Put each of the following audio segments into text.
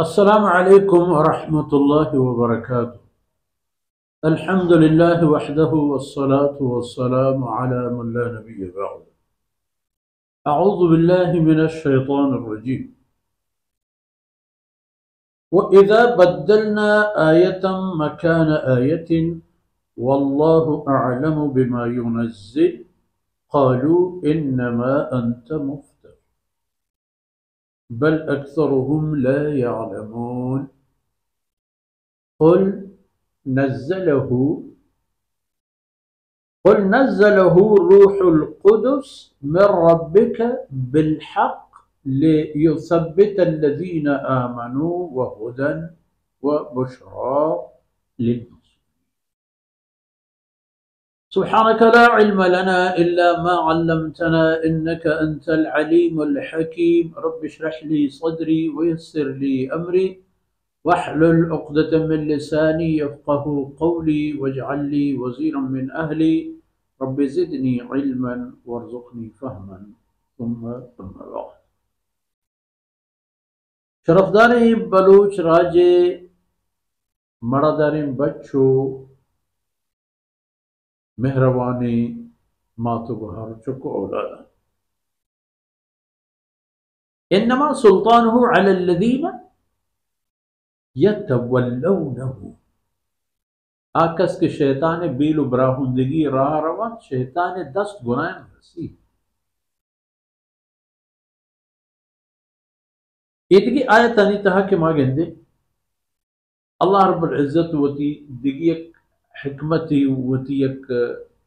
अस्सलामु अलैकुम वरहमतुल्लाहि वबरकातुह। अल्हम्दुलिल्लाहि वहदहु वस्सलातु वस्सलामु अला मन ला नबिय्य बअद। अऊज़ु बिल्लाहि मिनश शैतानिर रजीम। व इज़ा बद्दलना आयतम मकान आयतिन वल्लाहु अअलमु बिमा युनज़्ज़िल क़ालू इन्नमा अंत मुफ्तर बल अक्सरुहुम ला यअलमून। क़ुल नज़्ज़लहु क़ुल नज़्ज़लहु रूहुल क़ुदुस मिन रब्बिका बिलहक़ लियुसब्बितल्लज़ीना आमनू व हुदन व बुशरा लिलमुस्लिमीन। सुब्हानक ला इल्म लना इल्ला मा अल्लमतना इन्नका अंतल अलीमुल हकीम। रब्बि इश्रह ली सदरी व यस्सिर ली अमरी वहलुल उक़दतम मिन लिसानी यफ़क़हू क़ौली वजअल ली वज़ीरन मिन अहली रब्बि ज़िदनी इल्मन वरज़ुक़नी फ़हमन सुम्मा अम्मा बाद। शरफ़दार बलूच राज्य मरादारिन बच्चों मेहरबानी मातुबहर चुको औलाद इन्नमा सुल्तानुहु अलल्लज़ीना यतवल्लौनहु। आकस के शैतान बील ब्राहुंदगी राह रवा शैतान दस्त गुनाह रसी इतनी आयत अनी तहा के मागेंदे अल्लाह रब्बुल इज्जत वती दिगी एक हिकमती वती एक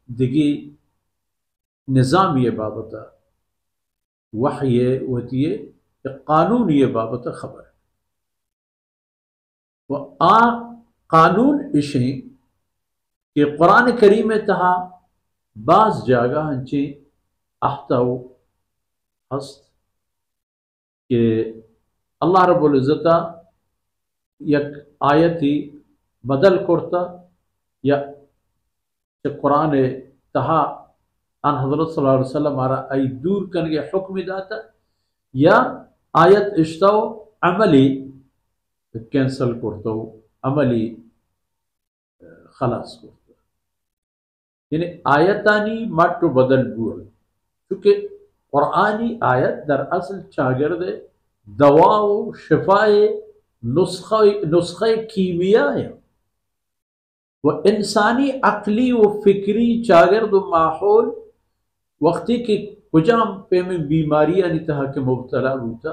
दिगी निज़ाम ये बाबता वह्य वती एक कानून ये बाबता खबर व आ कानून इशे कि कुरान करीम तहा बाज जागा हंचे अहताऊ हस्त कि अल्लाह रब्बुल इज्जता यक आयती बदल करता या कुरान तहा अन हज़रत सल्लल्लाहु अलैहि वसल्लम आरा आई दूर करने हुक्म दाता या आयत इश्ताओ अमली कैंसल करता अमली खलास करता यानी आयतानी मट बदल बुआ चूंकि कुरानी आयत दर असल चागिर्द दवाओ शिफाए नुस्खे कीमिया है व इंसानी अकली व फिक्री चागिर्द माहौल वक्ती के कुजाम पे में बीमारियां तहा के मुबतला होता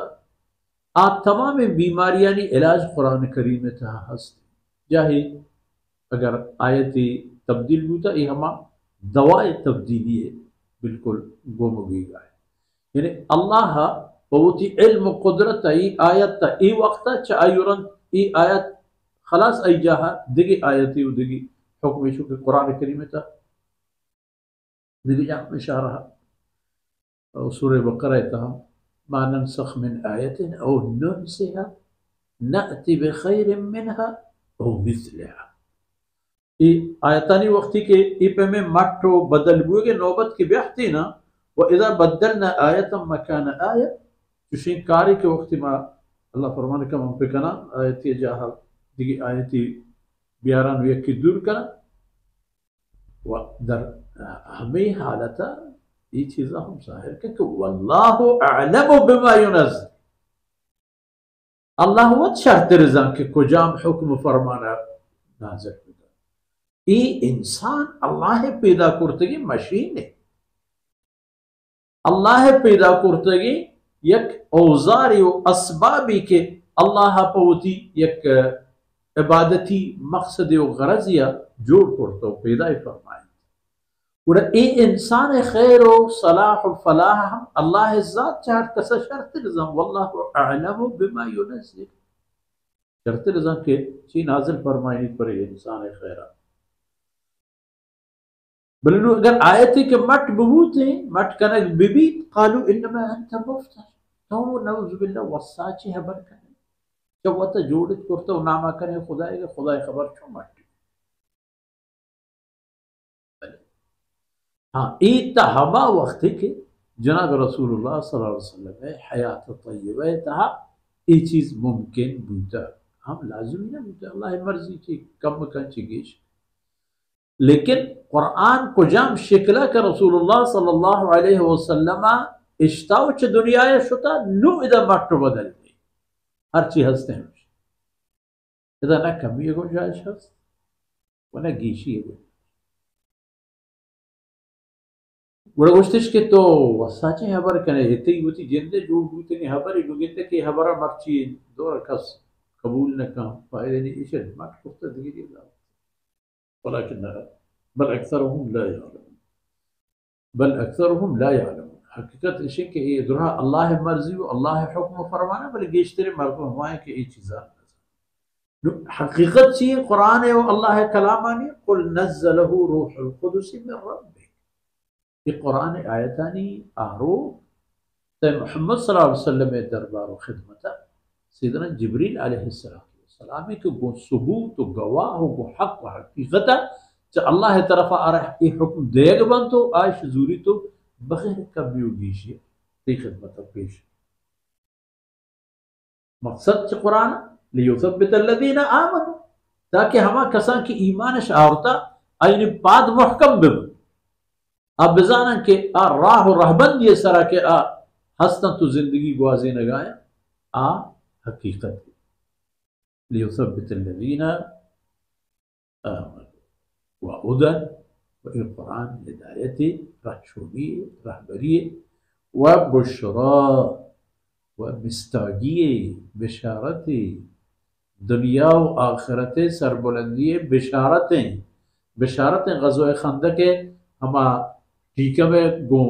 आ तमाम बीमारियां इलाज कुरान करीम तहा हस्त जाहे अगर आयती तब्दील होता ये हम दवाए तब्दीली है बिल्कुल गोमुगीगा है यानी अल्लाह बहुत ही इल्म कुदरत ई आयत ई वक्त चायुरन ई आयत खलास आई जहा दिगी आयती दिगी हुक्म शुक्र कुरान करीम था दिगी जा इशारा सूरह बकरा था मा नंसख मिन आयतिन औ नुनसिहा नअति बिखैरिन मिनहा औ मिस्लिहा। आयतानी वक्ती के इपे में मट्टो बदल बुए के नौबत की ब्याहती ना व इज़ा बद्दलना आयतम मकान आयत तुशी कारी के वक्ती मा अल्लाह फरमाने का हम पे कना आयती जहा दिगी आयती बियारान यकी दूर कना व दर हमें हालता ये चीज़ हम जाहिर के वल्लाहु अअलमु बिमा युनज़्ज़िल। अल्लाह वो शर्त रज़ा के कुजाम हुक्म फरमाना नाज़िल होता ये इंसान अल्लाह पैदा करते मशीन है अल्लाह पैदा करते यक औजारी व असबाबी के अल्लाह पवती यक इबादती मकसद व गरजिया जोड़ करता पैदा फरमाए और ए इंसान खैर व सलाह व फलाह अल्लाह ज़ात चाहत कसा शर्त निज़ाम वल्लाहु अअलमु बिमा युनज़्ज़िल शर्त निज़ाम के ची नाज़िल फरमाई पर इंसान खैरा बल्कि अगर आयती के मट बबूते मट कनक बिबी कालू इन्नमा अंत मुफ्तर तो नऊज़ बिल्लाह वसाची है बरकत जब वत जोड़ित करते नामा करे खुदाए खबर छो मट हाँ ईता हमा वक्त के जनाब रसूलुल्लाह सल्लल्लाहु अलैहि वसल्लम हयात तय्यबा तहा ये चीज़ मुमकिन बूता, हम लाजमी ना बूता, अल्लाह मर्जी की कम का चिगेश। लेकिन कुरान को जम शिकला का रसूलुल्लाह सल्लल्लाहु अलैहि वसल्लम इश्ताव च दुनिया शुता नु इधर मट्टो बदल गई हर चीज हंसते हैं इधर ना कमी है गुंजाइश हंस वना गीशी है बड़ा गुश्तिश के तो वसाचे हबर करे इतनी बुती जिंदे जो बुती ने हबर ही दुगिंदे के हबरा मर्ची दो रखस कबूल न काम फायदे नहीं इशे मट कुफ्ता दिगी ला वलकिन बल अक्सरहुम ला यालमून बल अक्सरहुम ला यालमून हकीकत इशे के ये दुरा अल्लाह मर्जी व अल्लाह हुक्म फरमाना बल गेश्तरे मर्द हमाए के ये चीज़ा हकीकत सी कुरान है वो अल्लाह कलामानी कुल नज़्ज़लहु रूहुल कुदुस मिन रब्बिक ये कुरान आयतानी आरो ते मोहम्मद सल्लल्लाहु अलैहि वसल्लम दरबार व खिदमत सैयदना जिब्रील अलैहिस्सलाम के गो सबूत व गवाह व हक व हकीकत च अल्लाह तरफ आ रहा ये हुक्म देग बन तो आयश जूरी तो बगैर कभी उगीशी ते खिदमत पेश मकसद च कुरान लियुसब्बित अल्लज़ीना आमनू ताकि हमा कसा की ईमान शारता आइन पाद मुहकम बिब अब बिजाना के आ राह रहबंद ये सरा के आ हस्ता तो जिंदगी गुआजे न गाया आ हकीकत लियुसब्बित अल्लज़ीना आमनू व हुदन व कुरान हिदायती रहशोनी रहबरी व बुशरा व मिस्तागी बिशारती दुनिया व आखिरत सरबुलंदी बिशारतें बिशारतें गज़ोए खंदक हमा टीका में गो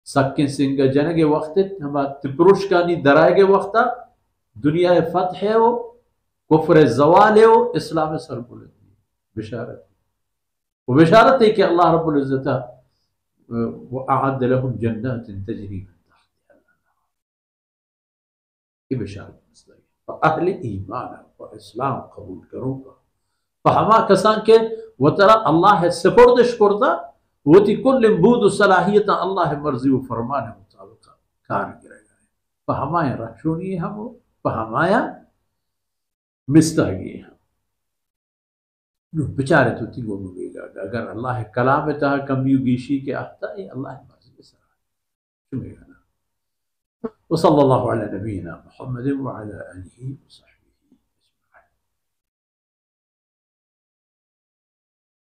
सक्के सिंह जनगे वक्त हमा तिपरुष कानी दराएगे वक्ता दुनिया फतह है वो कुफ्र जवाल है वो इस्लाम सरबुलंदी बिशारत वो बिशारत है कि अल्लाह रब्बुल इज्जत व अअद्द लहुम जन्नातिन तजरी मिन तहतिहा ये बिशारत अहले ईमान और इस्लाम कबूल करूंगा तो हमा कसान के वो तरह अल्लाह सपुर्दश करदा वो ती कुल बूद सलाहियत अल्लाह मर्जी व फरमान मुताबिक कार गिरेगा तो हमाया रखशोनी हम तो हमाया मिस्तागी हम बेचारे तो ती वो मिलेगा अगर अल्लाह कलाम ता कम युगीशी के आता है अल्लाह मर्जी सरा शुमेगा वसल्लल्लाहु अला नबीना मुहम्मद व अला आलिहि व